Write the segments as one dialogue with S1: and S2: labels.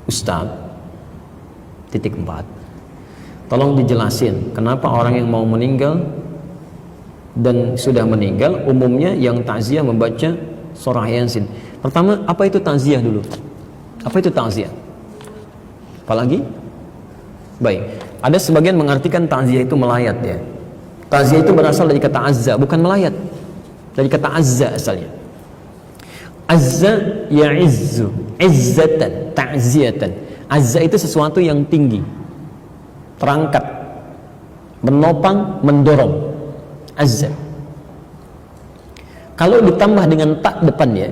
S1: Ustaz, titik 4, tolong dijelasin kenapa orang yang mau meninggal dan sudah meninggal umumnya yang takziah membaca surah Yasin. Pertama, apa itu takziah dulu? Apa itu takziah? Apalagi? Baik, ada sebagian mengartikan takziah itu melayat ya. Takziah itu berasal dari kata azza, bukan melayat. Dari kata azza asalnya. Azza ya'izzu, izzatan, ta'ziyatan. Azza itu sesuatu yang tinggi, terangkat, menopang, mendorong. Azza. Kalau ditambah dengan tak depannya,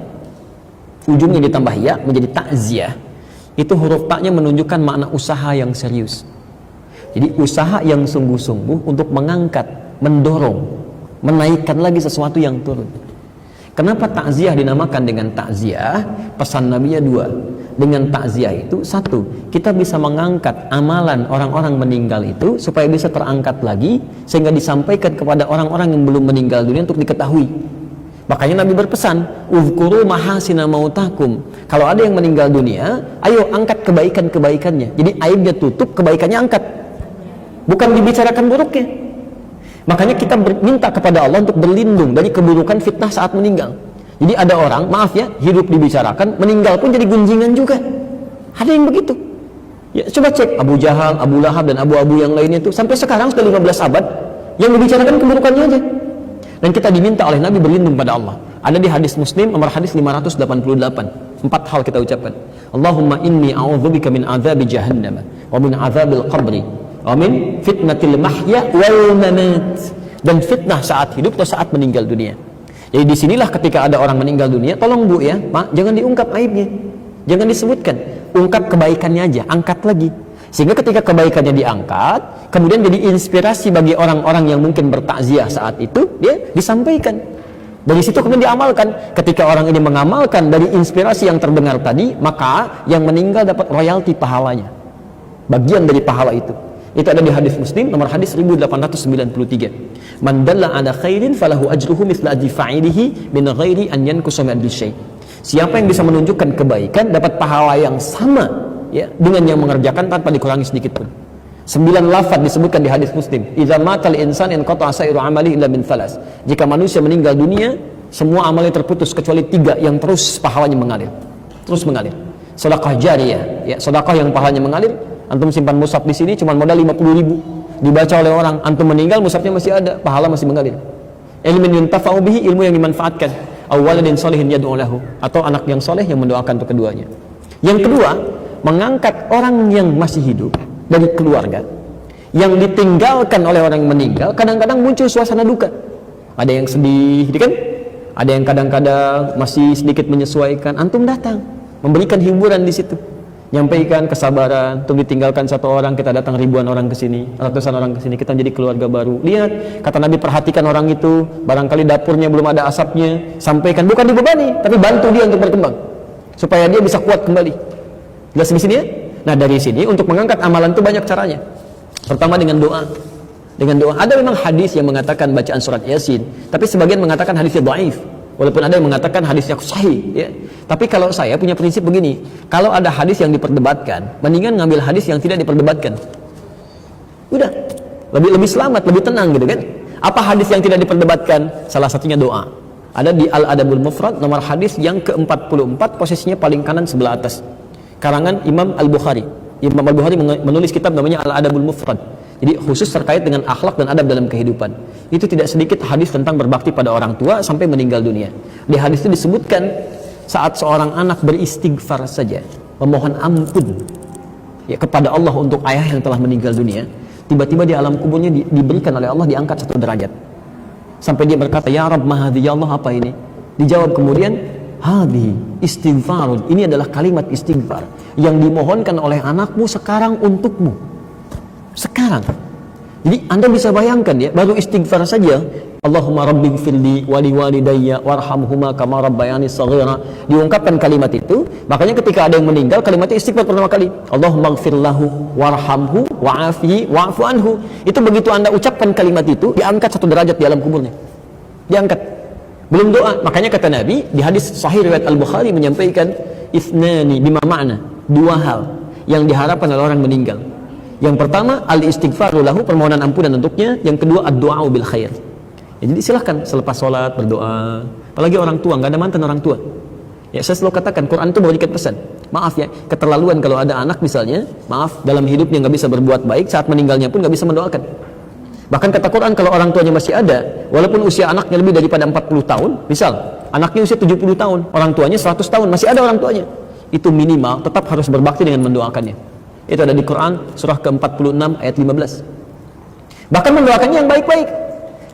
S1: ujungnya ditambah ya menjadi ta'ziyah, itu huruf taknya menunjukkan makna usaha yang serius. Jadi usaha yang sungguh-sungguh untuk mengangkat, mendorong, menaikkan lagi sesuatu yang turun. Kenapa takziah dinamakan dengan takziah? Pesan Nabi-nya 2. Dengan takziah itu, 1, kita bisa mengangkat amalan orang-orang meninggal itu supaya bisa terangkat lagi, sehingga disampaikan kepada orang-orang yang belum meninggal dunia untuk diketahui. Makanya Nabi berpesan, uzkuru mahasina mautakum. Kalau ada yang meninggal dunia, ayo angkat kebaikan-kebaikannya. Jadi aibnya tutup, kebaikannya angkat. Bukan dibicarakan buruknya. Makanya kita minta kepada Allah untuk berlindung dari keburukan fitnah saat meninggal. Jadi ada orang, maaf ya, hidup dibicarakan, meninggal pun jadi gunjingan juga. Ada yang begitu. Ya, coba cek Abu Jahal, Abu Lahab dan Abu-Abu yang lainnya itu sampai sekarang sudah 15 abad yang dibicarakan keburukannya aja. Dan kita diminta oleh Nabi berlindung pada Allah. Ada di hadis Muslim nomor hadis 588. 4 hal kita ucapkan. Allahumma inni a'udzubika min adzabi jahannam wa min adzabil qabri wa min fitnatil mahya wal mamat, dan fitnah saat hidup atau saat meninggal dunia. Jadi disinilah ketika ada orang meninggal dunia, tolong Bu ya, Mak, jangan diungkap aibnya, jangan disebutkan, ungkap kebaikannya aja, angkat lagi. Sehingga ketika kebaikannya diangkat, kemudian jadi inspirasi bagi orang-orang yang mungkin bertakziah saat itu, dia disampaikan. Dari situ kemudian diamalkan. Ketika orang ini mengamalkan dari inspirasi yang terdengar tadi, maka yang meninggal dapat royalti pahalanya, bagian dari pahala itu. Itu ada di hadis Muslim nomor hadis 1893. Man dalla ala khairin falahu ajruhu mithla ajri fa'ilihi min ghairi an yanqusa min syai'. Siapa yang bisa menunjukkan kebaikan dapat pahala yang sama ya dengan yang mengerjakan tanpa dikurangi sedikit pun. 9 lafaz disebutkan di hadis Muslim. Idza matal insan inqata'a sa'iru amalihi illa min thalas. Jika manusia meninggal dunia, semua amalnya terputus kecuali 3 yang terus pahalanya mengalir. Terus mengalir. Sedekah jariyah, ya, sedekah yang pahalanya mengalir. Antum simpan mushaf di sini cuma modal 50.000, dibaca oleh orang, antum meninggal mushafnya masih ada, pahala masih mengalir. Ilmin yuntafa'u bihi, ilmu yang dimanfaatkan. Aw waladin sholihin yad'u lahu, atau anak yang soleh yang mendoakan untuk keduanya. Yang kedua, mengangkat orang yang masih hidup dari keluarga yang ditinggalkan oleh orang yang meninggal. Kadang-kadang muncul suasana duka, ada yang sedih, kan? Ada yang kadang-kadang masih sedikit menyesuaikan. Antum datang, memberikan hiburan di situ, nyampaikan kesabaran. Untuk ditinggalkan satu orang, kita datang ribuan orang ke sini, ratusan orang ke sini, kita jadi keluarga baru. Lihat, kata Nabi, perhatikan orang itu, barangkali dapurnya belum ada asapnya, sampaikan, bukan dibebani, tapi bantu dia untuk berkembang supaya dia bisa kuat kembali. Jelas di sini ya? Nah, dari sini untuk mengangkat amalan itu banyak caranya. Pertama dengan doa. Dengan doa. Ada memang hadis yang mengatakan bacaan surat Yasin, tapi sebagian mengatakan hadisnya dhaif. Walaupun ada yang mengatakan hadisnya sahih ya. Tapi kalau saya punya prinsip begini, kalau ada hadis yang diperdebatkan, mendingan ngambil hadis yang tidak diperdebatkan. Udah, lebih selamat, lebih tenang gitu kan. Apa hadis yang tidak diperdebatkan? Salah satunya doa. Ada di Al-Adabul Mufrad nomor hadis yang ke-44, posisinya paling kanan sebelah atas. Karangan Imam Al-Bukhari. Imam Al-Bukhari menulis kitab namanya Al-Adabul Mufrad. Jadi khusus terkait dengan akhlak dan adab dalam kehidupan. Itu tidak sedikit hadis tentang berbakti pada orang tua sampai meninggal dunia. Di hadis itu disebutkan saat seorang anak beristighfar saja, memohon ampun ya kepada Allah untuk ayah yang telah meninggal dunia, tiba-tiba di alam kuburnya diberikan oleh Allah, diangkat 1 derajat. Sampai dia berkata, "Ya Rabb, ma hadhi, ya Allah, apa ini?" Dijawab kemudian, "Hadhi istighfarun." Ini adalah kalimat istighfar yang dimohonkan oleh anakmu sekarang untukmu. Sekarang. Jadi Anda bisa bayangkan ya, baru istighfar saja, Allahumma rabbighfirli wa liwalidayya warhamhuma kama rabbayani shaghira, diungkapkan kalimat itu. Makanya ketika ada yang meninggal, kalimatnya istighfar pertama kali, Allahumma ighfirlahu warhamhu wa'afihi wa'fu anhu. Itu begitu Anda ucapkan kalimat itu, diangkat 1 derajat di alam kuburnya. Diangkat. Belum doa. Makanya kata Nabi di hadis sahih riwayat Al-Bukhari menyampaikan, "Itsnani bima ma'na." 2 hal yang diharapkan oleh orang meninggal. Yang pertama, al-istighfaru lahu, permohonan ampunan untuknya. Yang kedua, ad-du'a bil khair. Ya, jadi silahkan selepas sholat berdoa. Apalagi orang tua, nggak ada mantan orang tua. Ya, saya selalu katakan, Quran itu memberikan pesan. Maaf ya, keterlaluan kalau ada anak misalnya, maaf, dalam hidupnya nggak bisa berbuat baik, saat meninggalnya pun nggak bisa mendoakan. Bahkan kata Quran, kalau orang tuanya masih ada, walaupun usia anaknya lebih daripada 40 tahun, misal, anaknya usia 70 tahun, orang tuanya 100 tahun, masih ada orang tuanya, itu minimal tetap harus berbakti dengan mendoakannya. Itu ada di Quran, surah ke-46 ayat 15. Bahkan mendoakannya yang baik-baik.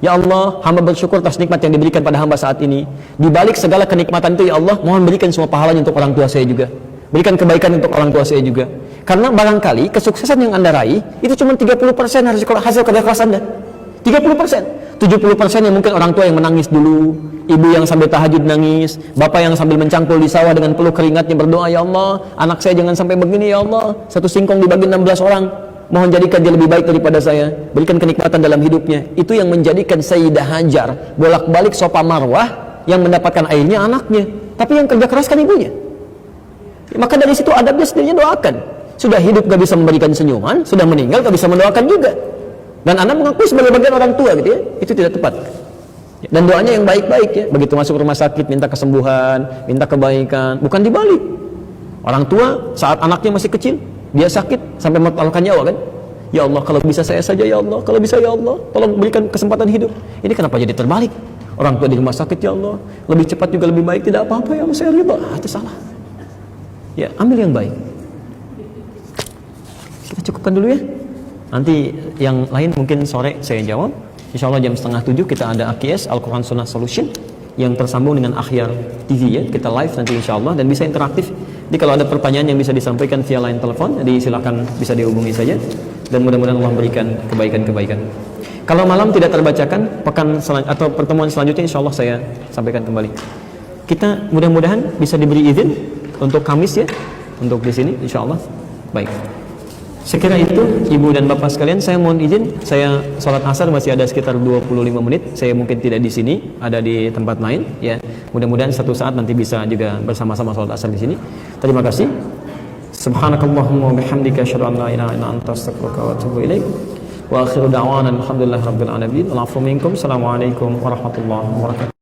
S1: Ya Allah, hamba bersyukur atas nikmat yang diberikan pada hamba saat ini. Di balik segala kenikmatan itu, ya Allah, mohon berikan semua pahalanya untuk orang tua saya juga. Berikan kebaikan untuk orang tua saya juga. Karena barangkali kesuksesan yang Anda raih itu cuma 30% hasil kerja keras Anda. 30%. 70% yang mungkin orang tua yang menangis dulu, ibu yang sambil tahajud nangis, bapak yang sambil mencangkul di sawah dengan peluh keringatnya berdoa, ya Allah, anak saya jangan sampai begini, ya Allah, satu singkong dibagi 16 orang. Mohon jadikan dia lebih baik daripada saya, berikan kenikmatan dalam hidupnya. Itu yang menjadikan Sayyidah Hajar bolak-balik Safa Marwah, yang mendapatkan airnya anaknya, tapi yang kerja keras kan ibunya. Maka dari situ adabnya sendirinya doakan. Sudah hidup gak bisa memberikan senyuman, sudah meninggal gak bisa mendoakan juga. Dan Anda mengakui sebagai bagian orang tua gitu ya, itu tidak tepat. Dan doanya yang baik-baik ya, begitu masuk rumah sakit minta kesembuhan, minta kebaikan, bukan dibalik. Orang tua saat anaknya masih kecil, dia sakit sampai mempertaruhkan nyawa kan? Ya Allah, kalau bisa saya saja ya Allah, kalau bisa ya Allah, tolong berikan kesempatan hidup. Ini kenapa jadi terbalik? Orang tua di rumah sakit, ya Allah, lebih cepat juga lebih baik, tidak apa-apa ya Allah, saya ridha. Itu salah. Ya, ambil yang baik. Kita cukupkan dulu ya. Nanti yang lain mungkin sore saya jawab. Insya Allah jam 6:30 kita ada AKS Al-Quran Sunnah Solution yang tersambung dengan Akhyar TV ya. Kita live nanti insya Allah dan bisa interaktif. Jadi kalau ada pertanyaan yang bisa disampaikan via line telepon, jadi silakan bisa dihubungi saja. Dan mudah-mudahan Allah memberikan kebaikan-kebaikan. Kalau malam tidak terbacakan, atau pertemuan selanjutnya insya Allah saya sampaikan kembali. Kita mudah-mudahan bisa diberi izin untuk Kamis ya, untuk di sini insya Allah. Baik. Sekira itu ibu dan bapak sekalian, saya mohon izin, saya sholat asar masih ada sekitar 25 menit. Saya mungkin tidak di sini, ada di tempat lain ya. Mudah-mudahan satu saat nanti bisa juga bersama-sama sholat asar di sini. Terima kasih. Subhanakallahumma wa bihamdika asyhadu an la ilaha illa anta astaghfiruka wa atubu ilaik. Wa akhiru da'wana alhamdulillahi rabbil alamin. Assalamualaikum warahmatullahi wabarakatuh.